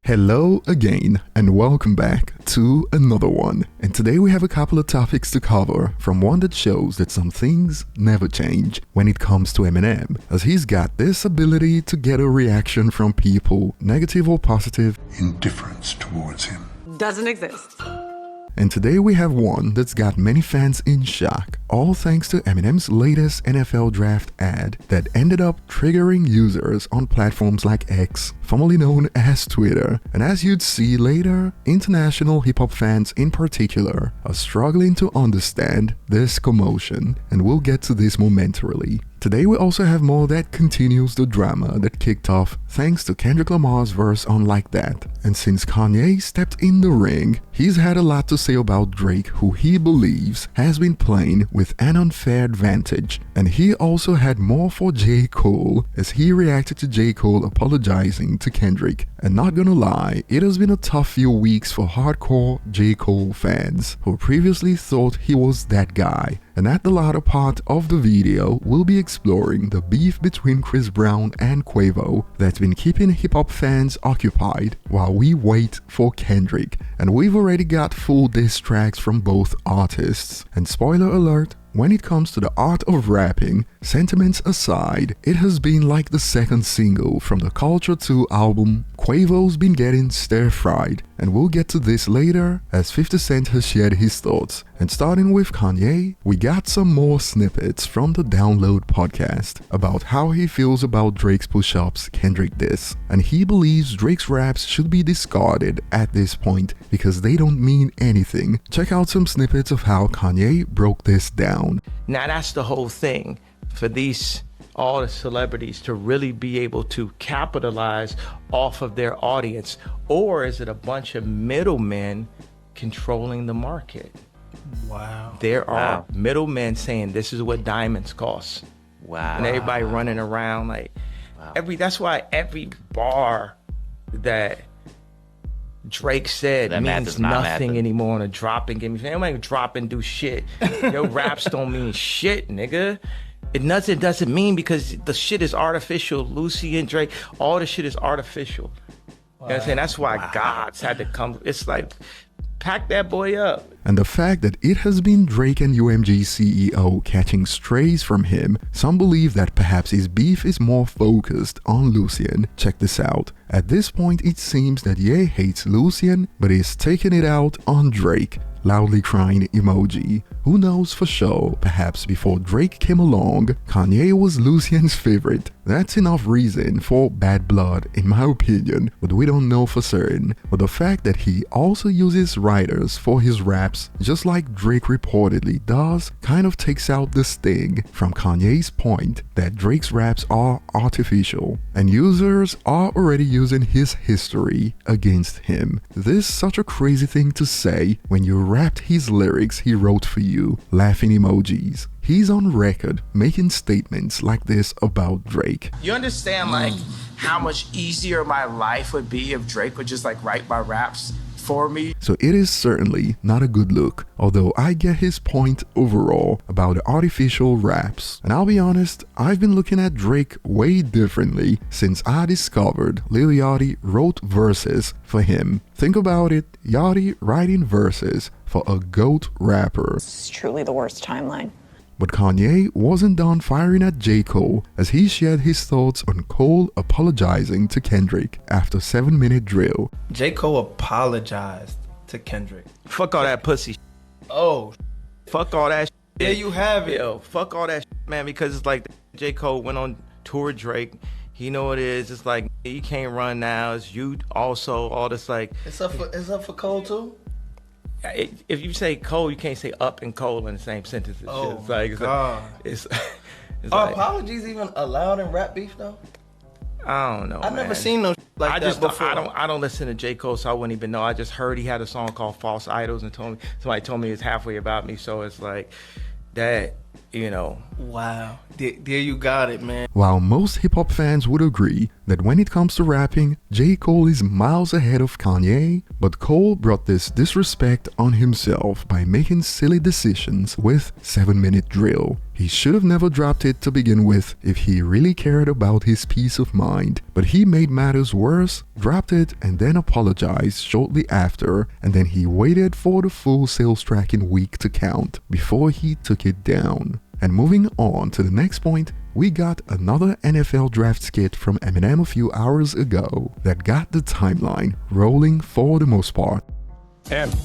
Hello again and welcome back to another one. And today we have a couple of topics to cover, from one that shows that some things never change when it comes to Eminem, as he's got this ability to get a reaction from people, negative or positive, indifference towards him. Doesn't exist. And today we have one that's got many fans in shock, all thanks to Eminem's latest NFL Draft ad that ended up triggering users on platforms like X, formerly known as Twitter. And as you'd see later, international hip-hop fans in particular are struggling to understand this commotion, and we'll get to this momentarily. Today we also have more that continues the drama that kicked off thanks to Kendrick Lamar's verse on Like That. And since Kanye stepped in the ring, he's had a lot to say about Drake, who he believes has been playing with an unfair advantage. And he also had more for J. Cole as he reacted to J. Cole apologizing to Kendrick. And not gonna lie, it has been a tough few weeks for hardcore J. Cole fans who previously thought he was that guy. And at the latter part of the video, we'll be exploring the beef between Chris Brown and Quavo that's been keeping hip-hop fans occupied while we wait for Kendrick. And we've already got full diss tracks from both artists. And spoiler alert, when it comes to the art of rapping, sentiments aside, it has been like the second single from the Culture 2 album. Quavo's been getting stir-fried, and we'll get to this later as 50 Cent has shared his thoughts. And starting with Kanye, we got some more snippets from the Download podcast about how he feels about Drake's push-ups Kendrick diss, and he believes Drake's raps should be discarded at this point because they don't mean anything. Check out some snippets of how Kanye broke this down. Now that's the whole thing for all the celebrities to really be able to capitalize off of their audience, or is it a bunch of middlemen controlling the market? Wow. There are middlemen saying this is what diamonds cost. Wow. And everybody running around like that's why every bar that Drake said that means nothing anymore on a drop and give me. Nobody drop and do shit. Your raps don't mean shit, nigga. It doesn't mean, because the shit is artificial. Lucy and Drake, all the shit is artificial. You know what I'm saying? That's why gods had to come. It's like, pack that boy up. And the fact that it has been Drake and UMG CEO catching strays from him, some believe that perhaps his beef is more focused on Lucien. Check this out. At this point, it seems that Ye hates Lucien, but is taking it out on Drake. Loudly crying emoji. Who knows for sure, perhaps before Drake came along, Kanye was Lucien's favorite. That's enough reason for bad blood in my opinion, but we don't know for certain. But the fact that he also uses writers for his raps, just like Drake reportedly does, kind of takes out the sting from Kanye's point that Drake's raps are artificial, and users are already using his history against him. This is such a crazy thing to say when you rapped his lyrics he wrote for you, laughing emojis. He's on record making statements like this about Drake. You understand like how much easier my life would be if Drake would just like write my raps for me? So it is certainly not a good look, although I get his point overall about the artificial raps. And I'll be honest, I've been looking at Drake way differently since I discovered Lil Yachty wrote verses for him. Think about it, Yachty writing verses for a GOAT rapper. It's truly the worst timeline. But Kanye wasn't done firing at J. Cole as he shared his thoughts on Cole apologizing to Kendrick after 7-minute drill. J. Cole apologized to Kendrick. Fuck all that pussy. Oh. Fuck all that. There you have it. Yo, fuck all that, man, because it's like J. Cole went on tour with Drake. He know what it is. It's like, you can't run now. It's you also. All this like. It's up for Cole too? If you say Cole, you can't say up and Cole in the same sentence. Oh, it's like, God. It's Are like, apologies even allowed in rap beef though? I don't know. I've never seen no like that before. I don't listen to J. Cole, so I wouldn't even know. I just heard he had a song called False Idols, and somebody told me it's halfway about me. So it's like that. you know. Wow. There you got it, man. While most hip-hop fans would agree that when it comes to rapping, J. Cole is miles ahead of Kanye, but Cole brought this disrespect on himself by making silly decisions with 7-Minute Drill. He should have never dropped it to begin with if he really cared about his peace of mind, but he made matters worse, dropped it and then apologized shortly after, and then he waited for the full sales tracking week to count before he took it down. And moving on to the next point, we got another NFL draft skit from Eminem a few hours ago that got the timeline rolling for the most part. The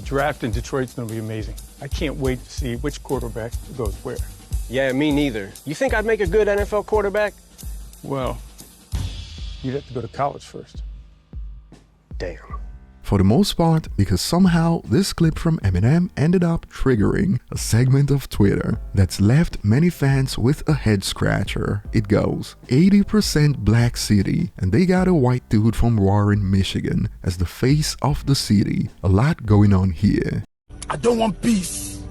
draft in Detroit's gonna be amazing. I can't wait to see which quarterback goes where. Yeah, me neither. You think I'd make a good NFL quarterback? Well, you'd have to go to college first. Damn. For the most part, because somehow this clip from Eminem ended up triggering a segment of Twitter that's left many fans with a head scratcher. It goes, 80% black city, and they got a white dude from Warren, Michigan as the face of the city. A lot going on here. I don't want peace.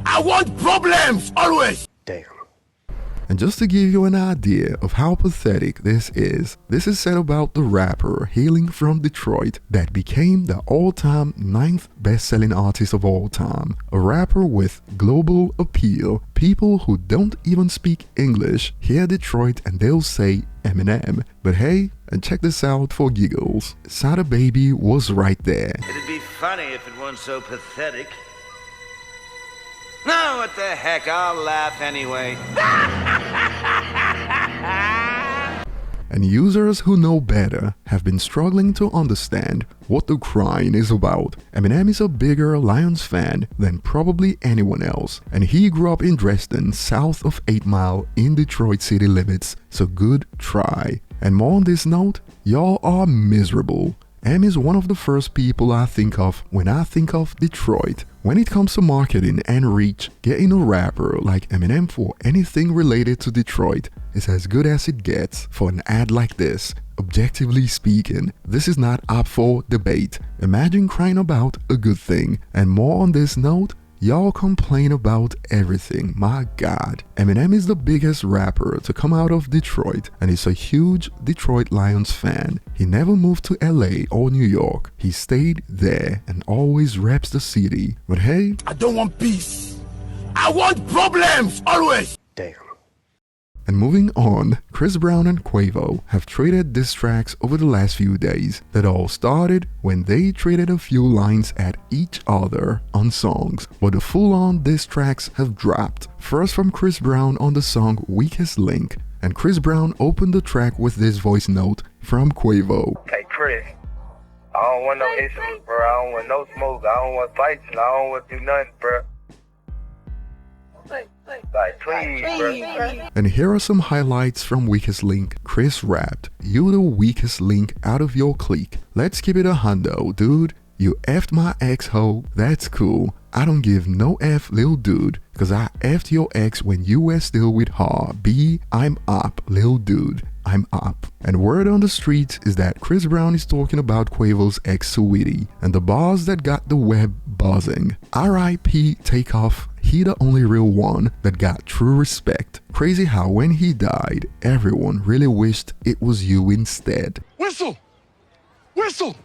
I want problems, always. Damn. And just to give you an idea of how pathetic this is said about the rapper hailing from Detroit that became the all-time 9th best-selling artist of all time. A rapper with global appeal. People who don't even speak English hear Detroit and they'll say Eminem. But hey, and check this out for giggles. Sada Baby was right there. It'd be funny if it weren't so pathetic. No, what the heck, I'll laugh anyway. And users who know better have been struggling to understand what the crying is about. Eminem is a bigger Lions fan than probably anyone else, and he grew up in Dresden, south of 8 Mile in Detroit city limits, so good try. And more on this note, y'all are miserable. Em is one of the first people I think of when I think of Detroit. When it comes to marketing and reach, getting a rapper like Eminem for anything related to Detroit is as good as it gets for an ad like this. Objectively speaking, this is not up for debate. Imagine crying about a good thing. And more on this note, y'all complain about everything, my god. Eminem is the biggest rapper to come out of Detroit and is a huge Detroit Lions fan. He never moved to LA or New York. He stayed there and always reps the city. But hey, I don't want peace. I want problems, always. Damn. and moving on, Chris Brown and Quavo have traded diss tracks over the last few days. That all started when they traded a few lines at each other on songs, but the full-on diss tracks have dropped. First from Chris Brown on the song Weakest Link, and Chris Brown opened the track with this voice note from Quavo. Hey Chris, I don't want no issues, bro. I don't want no smoke. I don't want fights, and I don't want to do nothing, bro. Like, please, bro. And here are some highlights from Weakest Link. Chris rapped, "You the weakest link out of your clique. Let's keep it a hundo, dude. You effed my ex-ho, that's cool. I don't give no F, lil dude, cause I effed your ex when you were still with her. B, I'm up, lil dude, I'm up." And word on the street is that Chris Brown is talking about Quavo's ex Saweetie, and the bars that got the web buzzing. R.I.P. Takeoff, he the only real one that got true respect. Crazy how when he died, everyone really wished it was you instead. Whistle! Whistle!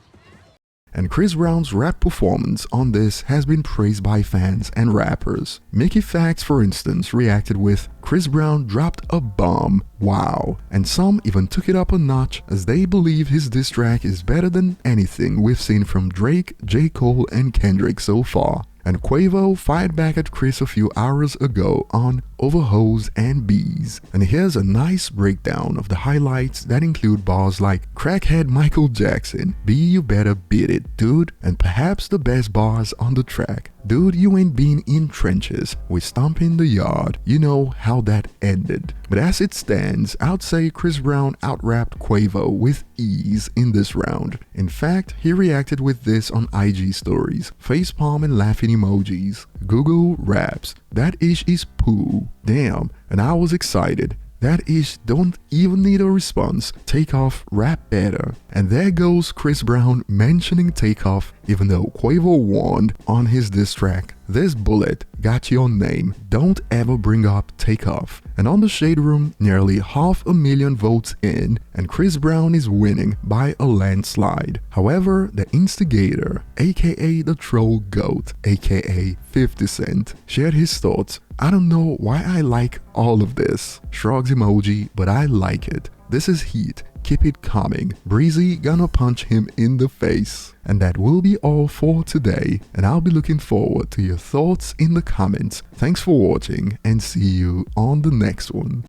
And Chris Brown's rap performance on this has been praised by fans and rappers. Mickey Fax, for instance, reacted with, "Chris Brown dropped a bomb, wow." And some even took it up a notch as they believe his diss track is better than anything we've seen from Drake, J. Cole and Kendrick so far. And Quavo fired back at Chris a few hours ago on Over Hoes and Bees. And here's a nice breakdown of the highlights that include bars like "Crackhead Michael Jackson, B you better beat it, dude," and perhaps the best bars on the track. "Dude, you ain't been in trenches, we stomp in the yard, you know how that ended." But as it stands, I'd say Chris Brown out-rapped Quavo with ease in this round. In fact, he reacted with this on IG stories, facepalm and laughing emojis. Google raps, "That ish is poo, damn," and I was excited. That ish don't even need a response. Takeoff rap better. And there goes Chris Brown mentioning Takeoff even though Quavo warned on his diss track This bullet got your name. Don't ever bring up Takeoff. And on the Shade Room, nearly 500,000 votes in, and Chris Brown is winning by a landslide. However, the instigator, aka the troll goat, aka 50 Cent, shared his thoughts. I don't know why I like all of this. Shrugs emoji, but I like it. This is heat. Keep it coming. Breezy gonna punch him in the face. And that will be all for today, and I'll be looking forward to your thoughts in the comments. Thanks for watching, and see you on the next one.